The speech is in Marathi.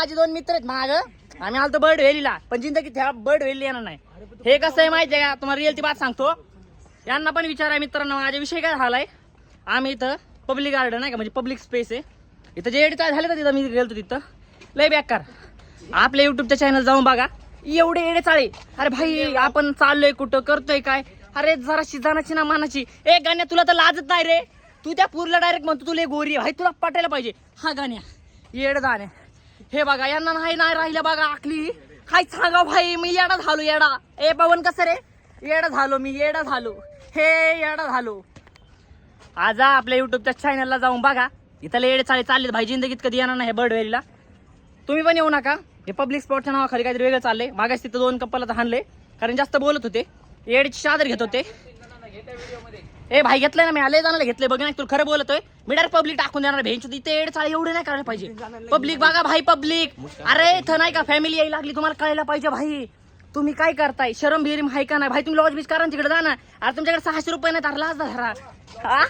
माझे दोन मित्र आहेत माग, आम्ही आलतो बर्ड व्हॅलीला, पण जिंदगीत ह्या बर्ड व्हॅली येणार नाही. हे कसं आहे माहिती आहे का, तुम्हाला रिअल ती बात सांगतो. यांना पण विचारा मित्रांनो, माझ्या विषय काय झालाय. आम्ही इथं पब्लिक गार्डन आहे का, म्हणजे पब्लिक स्पेस आहे इथं. जे एडिट झाले तर तिथं मी गेलतो, तिथं लय बेकार. आपल्या युट्यूबच्या चॅनल जाऊन बघा, एवढे एडे चाळे. अरे भाई आपण चाललोय कुठं, करतोय काय, अरे जराशी जाण्याची ना मानाची. ए गाण्या तुला तर लाजत नाही रे, तू त्या पूरला डायरेक्ट म्हणतो तुला गोरी भाई, तुला पटायला पाहिजे. हा गाण्या येड गाण्या. हे बघा यांना नाही राहिलं बघा आखली. काय सांगा भाई, मी येडा झालो येडा. ए पवन कसं रे, येडा झालो मी, येडा झालो, हे येडा झालो. आज आपल्या युट्यूबच्या चॅनलला जाऊन बघा, इथं एडे चाळे चालले भाई. जिंदगीत कधी येणार नाही बर्ड व्हॅलीला, तुम्ही पण येऊ नका. हे पब्लिक स्पॉटच्या नावाखाली काहीतरी वेगळं चाललंय. मागास तिथं दोन कप्पाला हाणले कारण जास्त बोलत होते, एडची चादर घेत होते. ए भाई घेतलंय ना मी, आले जाणार घेतलंय बघ ना, तुला खरं बोलतोय मी. डायरेक्ट पब्लिक टाकून देणार भेंच. इथे एड चाळे एवढे नाही करायला पाहिजे. पब्लिक बघा भाई, पब्लिक. अरे इथं नाही का फॅमिली यायला लागली, तुम्हाला कळायला पाहिजे भाई. तुम्ही काय करताय, शरम बिरम हाय का नाही भाई. तुम्ही लॉज बीच करा तिकडे जा ना. अरे तुमच्याकडे 600 रुपये नाही तर लाज धरा. हा